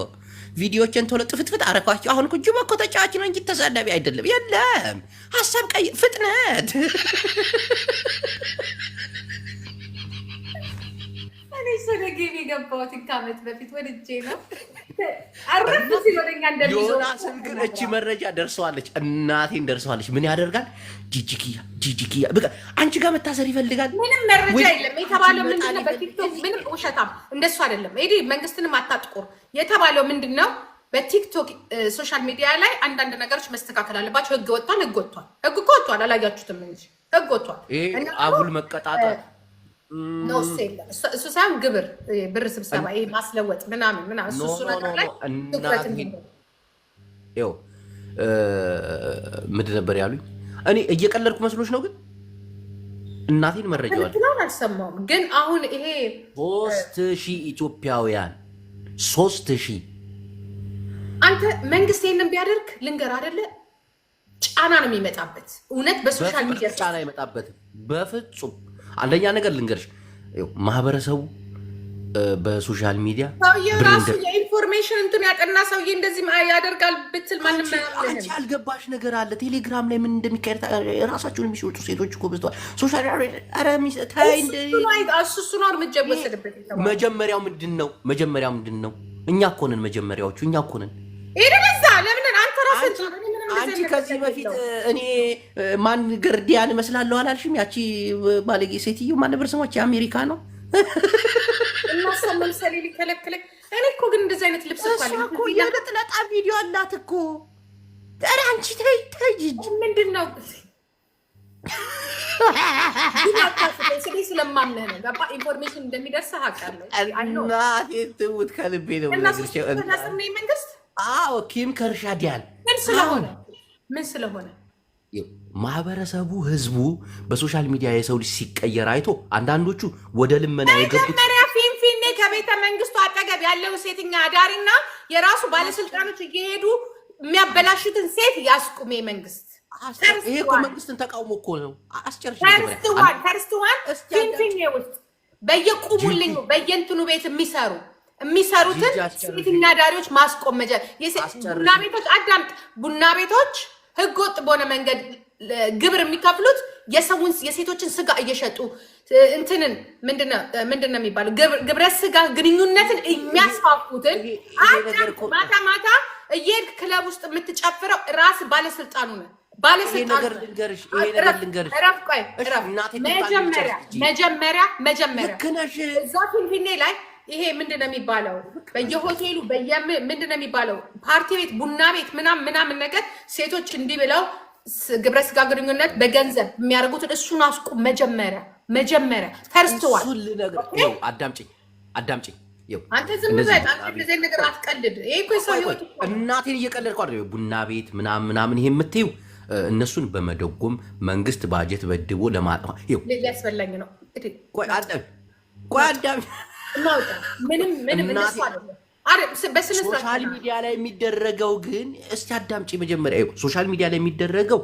[SPEAKER 2] ቪዲዮችን ቶሎ ጥፍትፍት አረኳቸው። አሁን እኮ ጅማ እኮ ተጫዋች ነው እንጂ ተሳዳቢ አይደለም። የለም ሀሳብ ቀይ ፍጥነት
[SPEAKER 1] እኔ ሰደገኝ የገባሁት ከዓመት በፊት ወድጄ ነው። አረፍ ሲወደኛ እንደሚዞር
[SPEAKER 2] ዮናስን ግን እቺ መረጃ ደርሰዋለች፣ እናቴን ደርሰዋለች። ምን ያደርጋል? ጂጂኪያ በቃ አንቺ ጋር መታሰር ይፈልጋል።
[SPEAKER 1] ምንም መረጃ የለም የተባለው ምንድነው? በቲክቶክ ምንም ውሸታም እንደሱ አይደለም። እዲ መንግስትንም አታጥቁር የተባለው ምንድነው? በቲክቶክ ሶሻል ሚዲያ ላይ አንዳንድ ነገሮች መስተካከል አለባቸው። ህግ ወጥቷል፣ ህግ ወጥቷል። አላያችሁትም እንጂ ህግ ወጥቷል።
[SPEAKER 2] ይሄ አጉል መቀጣጣት
[SPEAKER 1] ነው እሱ ሳይሆን ብር ስብሰባ ይሄ ማስለወጥ ምናምን እሱ ነገር ላይ ትኩረት
[SPEAKER 2] ይኸው ምንድን ነበር ያሉኝ? እኔ እየቀለድኩ መስሎች ነው፣ ግን እናቴን መረጃዋል
[SPEAKER 1] አልሰማሁም። ግን አሁን ይሄ
[SPEAKER 2] 3000 ኢትዮጵያውያን 3000
[SPEAKER 1] አንተ መንግስት ይሄንን ቢያደርግ ልንገር አይደለ ጫና ነው የሚመጣበት። እውነት በሶሻል ሚዲያ
[SPEAKER 2] ጫና አይመጣበትም በፍጹም። አንደኛ ነገር ልንገርሽ፣ ማህበረሰቡ በሶሻል ሚዲያ
[SPEAKER 1] ራሱ የኢንፎርሜሽን እንትን ያጠና ሰውዬ እንደዚህ ያደርጋል ብትል ማንም
[SPEAKER 2] አንቺ ያልገባሽ ነገር አለ። ቴሌግራም ላይ ምን እንደሚካሄድ ራሳቸውን የሚሽወጡ ሴቶች እኮ በዝተዋል። ሶሻል
[SPEAKER 1] እሱ ነው እርምጃ ይወሰድበት።
[SPEAKER 2] መጀመሪያው ምንድን ነው? እኛ እኮ ነን መጀመሪያዎቹ፣ እኛ እኮ ነን።
[SPEAKER 1] ይሄደዛ ለምን አንተ ራስህ
[SPEAKER 2] አንቺ ከዚህ በፊት እኔ ማን ገርዲያን እመስላለሁ አላልሽም? ያቺ ባለጌ ሴትዮ ማን ነበር ስሟ? የአሜሪካ ነው
[SPEAKER 1] እናሰማም ሰሌ ሊከለክለኝ። እኔ እኮ ግን እንደዚህ አይነት ልብስ
[SPEAKER 2] እኮ የለጥለጣ ቪዲዮ አላት እኮ። ኧረ አንቺ ተይ
[SPEAKER 1] ምንድን ነው ስለማምነህ ነው። ገባ ኢንፎርሜሽን እንደሚደርስህ አውቃለሁ።
[SPEAKER 2] እናቴ ትሙት ከልቤ ነው
[SPEAKER 1] መንግስት
[SPEAKER 2] ኪም ከርሻዲያን
[SPEAKER 1] ምን ስለሆነ
[SPEAKER 2] ማህበረሰቡ ህዝቡ በሶሻል ሚዲያ የሰው ልጅ ሲቀየር አይቶ አንዳንዶቹ ወደ ልመና የገቡት
[SPEAKER 1] መጀመሪያ ፊንፊኔ ከቤተ መንግስቱ አጠገብ ያለው ሴተኛ አዳሪና የራሱ ባለስልጣኖች እየሄዱ የሚያበላሹትን ሴት ያስቁሜ መንግስት።
[SPEAKER 2] ይሄ እኮ መንግስትን ተቃውሞ እኮ ነው። አስጨርሽ
[SPEAKER 1] ፈርስትዋን ፊንፊኔ ውስጥ በየቁሙልኝ በየእንትኑ ቤት የሚሰሩትን ሴተኛ አዳሪዎች ማስቆም ቡና ቤቶች አዳምጥ። ቡና ቤቶች ህገወጥ በሆነ መንገድ ግብር የሚከፍሉት የሴቶችን ስጋ እየሸጡ እንትንን ምንድነው የሚባለው ግብረ ስጋ ግንኙነትን የሚያስፋፉትን ማታ እየሄድክ ክለብ ውስጥ የምትጨፍረው ራስ ባለስልጣኑ ነው። መጀመሪያ እዛ ፊንፊኔ ላይ ይሄ ምንድነው የሚባለው በየሆቴሉ ምንድነው የሚባለው ፓርቲ ቤት ቡና ቤት ምናምን ነገር ሴቶች እንዲህ ብለው ግብረ ስጋ ግንኙነት በገንዘብ የሚያደርጉትን እሱን አስቁም። መጀመሪያ ፈርስተዋል።
[SPEAKER 2] እሱን ልነግርህ ነው። አዳምጪኝ።
[SPEAKER 1] አንተ ዝም በል። አንተ እንደዚህ ነገር አትቀልድ። ይሄ እኮ ሰው ህይወት
[SPEAKER 2] እናቴን እየቀለድኩ አይደል? ቡና ቤት ምናምን ይሄ የምትይው እነሱን በመደጎም መንግስት ባጀት በድቦ ለማጥፋት
[SPEAKER 1] ሊያስፈላኝ ነው።
[SPEAKER 2] ቆይ አዳም
[SPEAKER 1] ምንም እነሱ አይደለም።
[SPEAKER 2] ሶሻል ሚዲያ ላይ የሚደረገው ግን እስቲ አዳምጪ መጀመሪያ። ሶሻል ሚዲያ ላይ የሚደረገው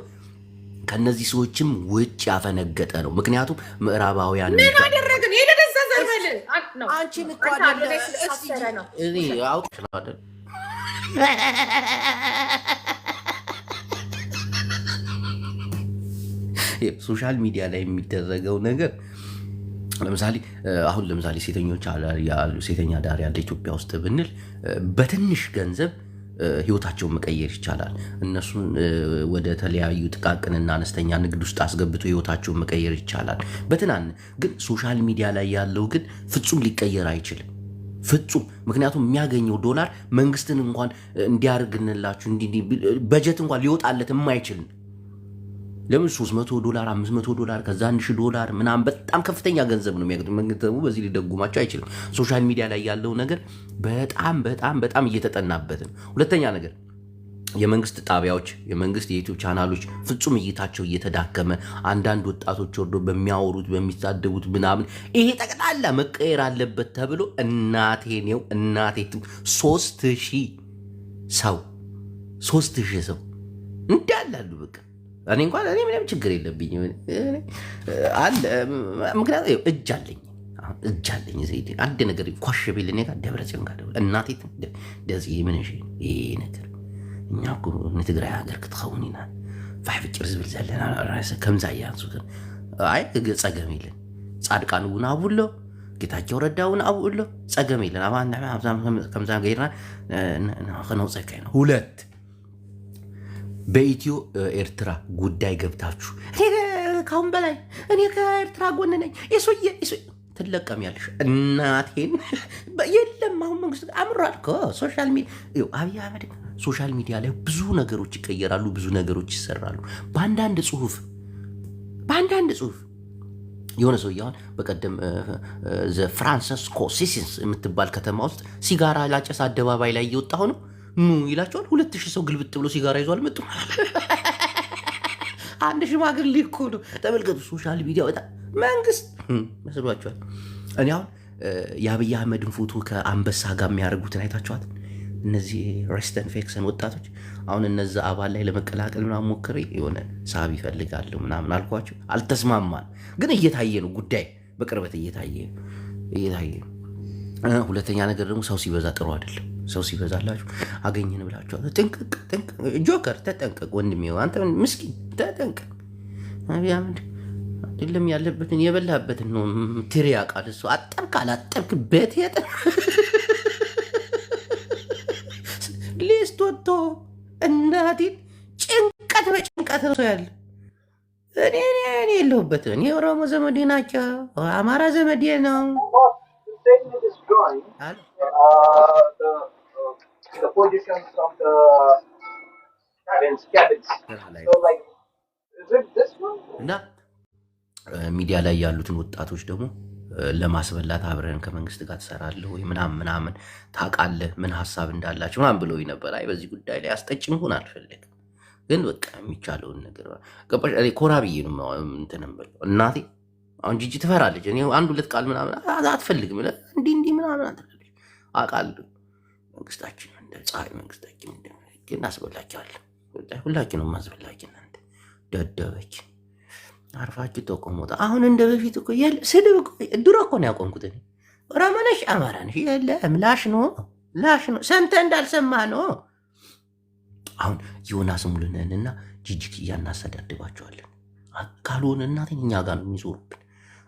[SPEAKER 2] ከነዚህ ሰዎችም ውጭ ያፈነገጠ ነው። ምክንያቱም ምዕራባውያን
[SPEAKER 1] ምን አደረግን? የደረሰ ዘርበል
[SPEAKER 2] አንቺን እኮ አይደለ እኔ አውቅ አይደል ሶሻል ሚዲያ ላይ የሚደረገው ነገር ለምሳሌ ሴተኛ ዳር ያለ ኢትዮጵያ ውስጥ ብንል በትንሽ ገንዘብ ህይወታቸውን መቀየር ይቻላል። እነሱን ወደ ተለያዩ ጥቃቅንና አነስተኛ ንግድ ውስጥ አስገብቶ ህይወታቸውን መቀየር ይቻላል በትናን ግን ሶሻል ሚዲያ ላይ ያለው ግን ፍጹም ሊቀየር አይችልም። ፍጹም። ምክንያቱም የሚያገኘው ዶላር መንግስትን እንኳን እንዲያርግንላችሁ በጀት እንኳን ሊወጣለት የማይችል ለምን $300 $500 ከዛ $1000 ምናምን በጣም ከፍተኛ ገንዘብ ነው የሚያገኙት። መንግስት ደግሞ በዚህ ሊደጉማቸው አይችልም። ሶሻል ሚዲያ ላይ ያለው ነገር በጣም እየተጠናበት ነው። ሁለተኛ ነገር የመንግስት ጣቢያዎች፣ የመንግስት የዩቲዩብ ቻናሎች ፍጹም እይታቸው እየተዳከመ አንዳንድ ወጣቶች ወርዶ በሚያወሩት በሚሳደቡት ምናምን ይሄ ጠቅላላ መቀየር አለበት ተብሎ እናቴ 3000 ሰው እንዳላሉ በቃ እኔ ምንም ችግር የለብኝም አለ። ምክንያቱም እጅ አለኝ ዘይት አንድ ነገር ኳሽ ቢል እኔ ጋር ደብረጽዮን ጋር እናቴ እንደዚህ ምን ይሄ ነገር እኛ እኮ ንትግራይ ሀገር ክትኸውን ኢና ፋይፍጭር ዝብል ዘለና ራስ ከምዛ ያንሱ አይ ፀገም የለን ጻድቃን እውን አቡሎ ጌታቸው ረዳውን አቡሎ ፀገም የለን አባና ከምዛ ገይራ ከነውፀካይ ነው። ሁለት በኢትዮ ኤርትራ ጉዳይ ገብታችሁ ካሁን በላይ እኔ ከኤርትራ ጎን ነኝ የሶየ ትለቀሚያለሽ እናቴን የለም። አሁን መንግስት አምሯል እኮ ሶሻል ሚዲያ አብይ አህመድ ሶሻል ሚዲያ ላይ ብዙ ነገሮች ይቀየራሉ፣ ብዙ ነገሮች ይሰራሉ። በአንዳንድ ጽሁፍ የሆነ ሰው አሁን በቀደም ፍራንሲስኮ ሲሲንስ የምትባል ከተማ ውስጥ ሲጋራ ላጨስ አደባባይ ላይ እየወጣ ነው ይላቸዋል። 2000 ሰው ግልብጥ ብሎ ሲጋራ ይዟል መጡ። አንድ ሽማግሌ እኮ ነው ተመልከቱ። ሶሻል ሚዲያ በጣም መንግስት መስሏቸዋል። እኔ አሁን የአብይ አህመድን ፎቶ ከአንበሳ ጋር የሚያደርጉትን አይታችኋት? እነዚህ ሬስተን ፌክሰን ወጣቶች አሁን እነዛ አባል ላይ ለመቀላቀል ምናምን ሞክሬ የሆነ ሳብ ይፈልጋለሁ ምናምን አልኳቸው። አልተስማማን፣ ግን እየታየ ነው ጉዳይ በቅርበት እየታየ ነው። ሁለተኛ ነገር ደግሞ ሰው ሲበዛ ጥሩ አይደለም። ሰው ሲበዛላችሁ አገኘን ብላችሁ ጥንቅቅ ጆከር ተጠንቀቅ ወንድሜ፣ አንተ ምስኪን ተጠንቀቅ። አብይ አህመድ አይደለም ያለበትን የበላበትን ነው ትሪ ያውቃል እሱ። አጠብቅ አላጠብክ በቴት ሊስቶቶ እናቴን ጭንቀት በጭንቀት ነው ያለ። እኔ የለሁበት። እኔ ኦሮሞ ዘመዴ ናቸው፣ አማራ ዘመዴ ነው። The position from the cabins. So like, is it this one? እና ሚዲያ ላይ ያሉትን ወጣቶች ደግሞ ለማስበላት አብረን ከመንግስት ጋር ትሰራለህ ወይ ምናምን ታውቃለህ ምን ሀሳብ እንዳላችሁ ምናምን ብለውኝ ነበር። አይ በዚህ ጉዳይ ላይ አስጠጭም ሆን አልፈልግም፣ ግን በቃ የሚቻለውን ነገር ገባሽ። ኮራ ብዬ ነው እንትን እምለው እናቴ። አሁን ጂጂ ትፈራለች። እኔ አንድ ሁለት ቃል ምናምን አትፈልግም እንዲህ ምናምን አትፈልግም አውቃለሁ። መንግስታችን እንደ ፀሐይ መንግስታችን ግን አስበላችኋለሁ። ሁላችንም ማስበላችን እናንተ ደደበች አርፋችሁ ተቆሞታ። አሁን እንደ በፊት እኮ ስድብ እኮ ድሮ እኮ ነው ያቆምኩት። ኦሮሞ ነሽ አማራ ነሽ የለም ላሽ ነው ሰምተህ እንዳልሰማህ ነው። አሁን ዮናስ ሙሉነህንና ጂጂኪያ እናሰዳድባቸዋለን። ካልሆነ እናቴን እኛ ጋር ነው የሚዞሩብን።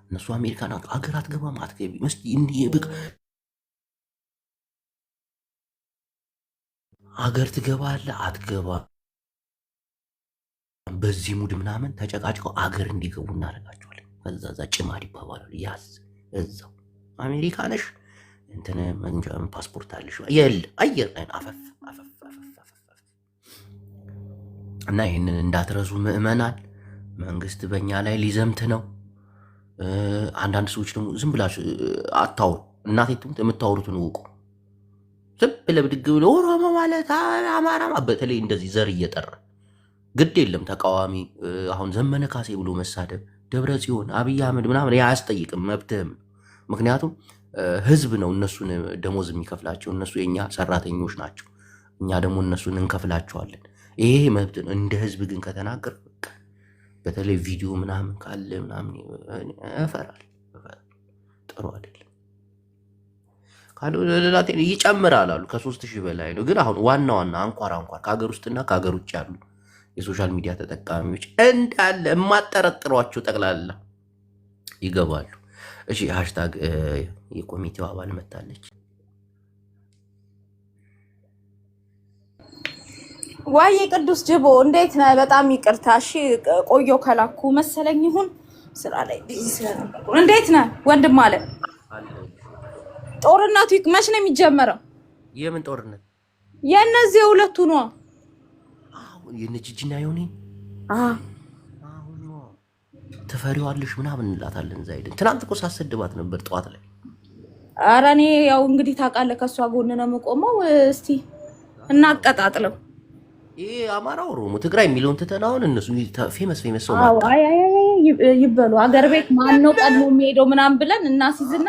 [SPEAKER 2] እነሱ አሜሪካን ሀገር አትገባም አትገቢ መስቲ እንዲህ ብቅ አገር ትገባለህ አትገባም፣ በዚህ ሙድ ምናምን ተጨቃጭቀው አገር እንዲገቡ እናደርጋቸዋለን። ከዛ ጭማሪ ይባባላሉ። ያዝ እዛው አሜሪካ ነሽ እንትን መንጃም ፓስፖርት አለሽ የለ አየር ላይ አፈፍ እና ይህንን እንዳትረሱ ምዕመናን። መንግስት በእኛ ላይ ሊዘምት ነው። አንዳንድ ሰዎች ደግሞ ዝም ብላችሁ አታውሩ። እናቴ ትሙት የምታወሩትን እወቁ። ዝም ብለህ ብድግ ብለህ ኦሮሞ ማለት አማራ፣ በተለይ እንደዚህ ዘር እየጠራ ግድ የለም ተቃዋሚ አሁን ዘመነ ካሴ ብሎ መሳደብ፣ ደብረ ጽዮን፣ አብይ አህመድ ምናምን አያስጠይቅም፣ መብትህም። ምክንያቱም ህዝብ ነው እነሱን ደሞዝ የሚከፍላቸው፣ እነሱ የኛ ሰራተኞች ናቸው፣ እኛ ደግሞ እነሱን እንከፍላቸዋለን። ይሄ መብት ነው። እንደ ህዝብ ግን ከተናገር በተለይ ቪዲዮ ምናምን ካለ ምናምን እፈራል። ጥሩ አይደለም። ካልሆነ ይጨምራል አሉ ከ3000 በላይ ነው። ግን አሁን ዋና ዋና አንኳር ከሀገር ውስጥና ከሀገር ውጭ ያሉ የሶሻል ሚዲያ ተጠቃሚዎች እንዳለ የማጠረጥሯቸው ጠቅላላ ይገባሉ። እሺ ሃሽታግ የኮሚቴው አባል መታለች።
[SPEAKER 3] ዋዬ ቅዱስ ጅቦ እንዴት ነህ? በጣም ይቅርታ እሺ፣ ቆየሁ ከላኩ መሰለኝ ይሁን ስራ ላይ ቢዚ ስለነበርኩ። እንዴት ነህ ወንድም አለ? ጦርነቱ መች ነው የሚጀመረው?
[SPEAKER 2] የምን ጦርነት?
[SPEAKER 3] የእነዚህ የሁለቱ ነው።
[SPEAKER 2] የነጂጂና የሆነ ትፈሪዋለሽ ምናምን እንላታለን። እዛ ሄደን ትናንት እኮ ሳሰድባት ነበር ጠዋት ላይ።
[SPEAKER 3] ኧረ እኔ ያው እንግዲህ ታውቃለህ ከእሷ ጎን ነው የምቆመው። እስቲ እናቀጣጥለው።
[SPEAKER 2] ይሄ አማራ፣ ኦሮሞ፣ ትግራይ የሚለውን ትተን አሁን እነሱ ፌመስ ሰው
[SPEAKER 3] ይበሉ አገር ቤት ማን ነው ቀድሞ የሚሄደው ምናምን ብለን እናስይዝና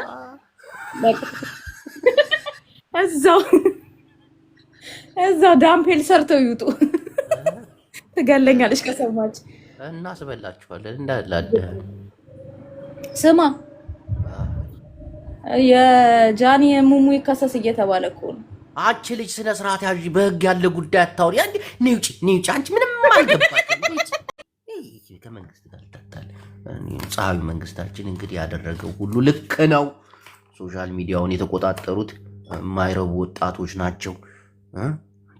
[SPEAKER 3] እዛው ዳምፔል ሰርተው ይውጡ። ትገለኛለች ከሰማች
[SPEAKER 2] እናስበላችኋለን እንዳላደ።
[SPEAKER 3] ስማ የጃኒ ሙሙ ይከሰስ እየተባለ እኮ ነው።
[SPEAKER 2] አቺ ልጅ ስነ ስርዓት ያዥ፣ በህግ ያለ ጉዳይ አታውሪ። አንዴ ነውጪ አንቺ ምንም አልገባሽም። ከመንግስት ጋር ተጣጣለ። ፀሐዩ መንግስታችን እንግዲህ ያደረገው ሁሉ ልክ ነው። ሶሻል ሚዲያውን የተቆጣጠሩት የማይረቡ ወጣቶች ናቸው።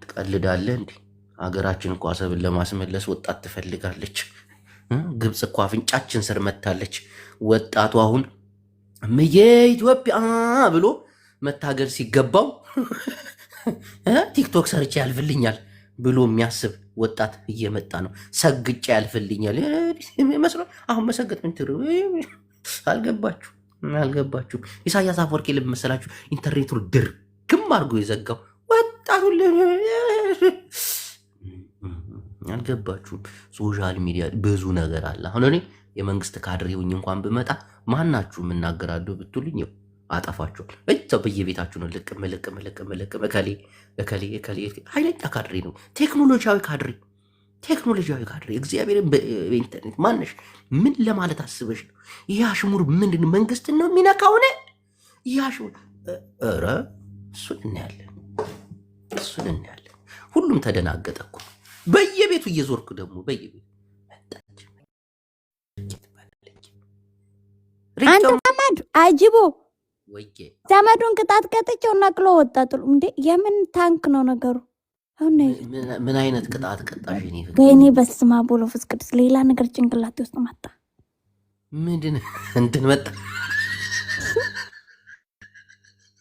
[SPEAKER 2] ትቀልዳለህ እንዴ? ሀገራችን እኮ አሰብን ለማስመለስ ወጣት ትፈልጋለች። ግብፅ እኮ አፍንጫችን ስር መታለች። ወጣቱ አሁን የኢትዮጵያ ብሎ መታገል ሲገባው ቲክቶክ ሰርቼ ያልፍልኛል ብሎ የሚያስብ ወጣት እየመጣ ነው። ሰግጬ ያልፍልኛል መስሎ አሁን መሰገጥ ምን ትሩ? አልገባችሁ? ኢሳያስ አፈወርቂ ልብ መሰላችሁ ኢንተርኔቱን ድርግም አድርጎ የዘጋው ወጣቱ። አልገባችሁም? ሶሻል ሚዲያ ብዙ ነገር አለ። አሁን እኔ የመንግስት ካድሬ ሆኜ እንኳን ብመጣ ማናችሁ የምናገራለሁ ብትሉኝ አጠፋችኋል። እዛው በየቤታችሁ ነው ልቅም እከሌ ኃይለኛ ካድሬ ነው። ቴክኖሎጂያዊ ካድሬ እግዚአብሔርን በኢንተርኔት ማነሽ ምን ለማለት አስበሽ ነው? ይህ አሽሙር ምንድን መንግስትን ነው የሚነካው? ይህ አሽሙር ኧረ እሱን እናያለን። ሁሉም ተደናገጠ እኮ በየቤቱ እየዞርኩ ደግሞ በየቤቱ
[SPEAKER 4] አንተ ዘመድ አጅቦ ዘመዱን ቅጣት ቀጥቼው ነቅሎ ወጣ ጥሉ። እንዴ የምን ታንክ ነው ነገሩ? አሁን
[SPEAKER 2] ምን አይነት ቅጣት ቀጣሽ?
[SPEAKER 4] ወይኔ በስመ አብ ወወልድ ወመንፈስ ቅዱስ። ሌላ ነገር ጭንቅላቴ ውስጥ መጣ።
[SPEAKER 2] ምንድን እንትን መጣ?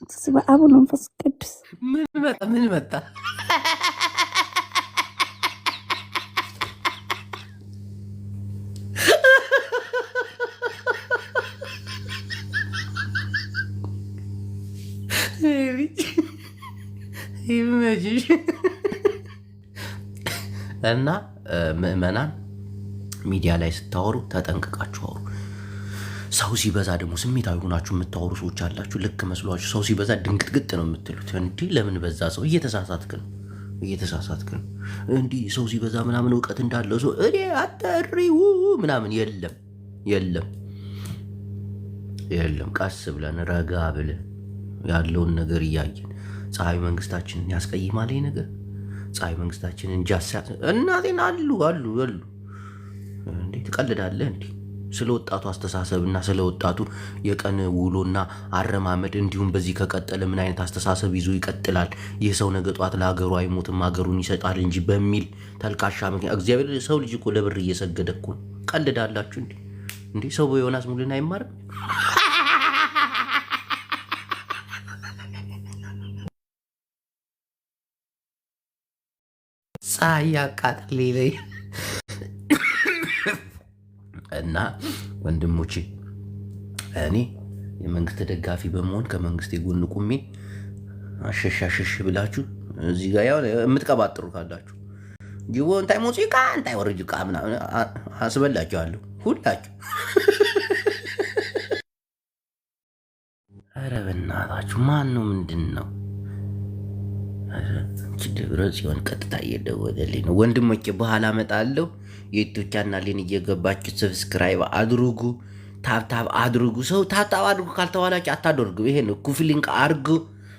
[SPEAKER 4] በስመ አብ ወወልድ ወመንፈስ ቅዱስ።
[SPEAKER 2] ምን መጣ? እና ምዕመናን ሚዲያ ላይ ስታወሩ ተጠንቅቃችሁ አውሩ። ሰው ሲበዛ ደግሞ ስሜታዊ ሆናችሁ የምታወሩ ሰዎች አላችሁ። ልክ መስሏችሁ ሰው ሲበዛ ድንግጥግጥ ነው የምትሉት። እንዲህ ለምን በዛ ሰው? እየተሳሳትክ ነው። እንዲህ ሰው ሲበዛ ምናምን እውቀት እንዳለው ሰው እኔ አጠሪው ምናምን የለም። ቀስ ብለን ረጋ ብለን ያለውን ነገር እያየን ፀሐይ መንግስታችንን ያስቀይማል ይሄ ነገር። ፀሐይ መንግስታችንን እናቴን አሉ እንዴ ትቀልዳለህ እንዴ? ስለ ወጣቱ አስተሳሰብና ስለ ወጣቱ የቀን ውሎና አረማመድ እንዲሁም በዚህ ከቀጠለ ምን አይነት አስተሳሰብ ይዞ ይቀጥላል፣ ይህ ሰው ነገ ጧት ለሀገሩ አይሞትም ሀገሩን ይሰጣል እንጂ በሚል ተልካሻ ምክንያት እግዚአብሔር ሰው ልጅ እኮ ለብር እየሰገደ እኮ ቀልዳላችሁ እንዴ? ሰው በዮናስ ሙሉን አይማርም? ፀሐይ ያቃጥል ይለኝ እና ወንድሞቼ እኔ የመንግስት ደጋፊ በመሆን ከመንግስት የጎን ቁሜ አሸሻሽሽ ብላችሁ እዚህ ጋር ያው የምትቀባጥሩ ካላችሁ ጅቦ እንታይ ሙዚቃ እንታይ ወርጅቃ ምናምን አስበላችኋለሁ ሁላችሁ። ኧረ በእናታችሁ ማን ነው? ምንድን ነው? ደብረ ጽዮን ቀጥታ እየደወለልኝ ነው። ወንድሞቼ በኋላ እመጣለሁ። የዩቲዩብ ቻናሌን እየገባችሁ ሰብስክራይብ አድርጉ፣ ታብታብ አድርጉ። ሰው ታብታብ አድርጉ ካልተባላችሁ አታደርጉ። ይሄን ኩፍሊንክ አድርጉ፣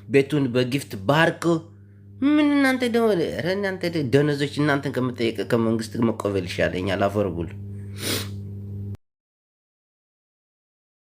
[SPEAKER 2] ቤቱን በጊፍት ባርኩ። ምን እናንተ እናንተ ደነዞች፣ እናንተን ከምጠየቅ ከመንግስት መቆበል ይሻለኛል። አፈር ብሉ።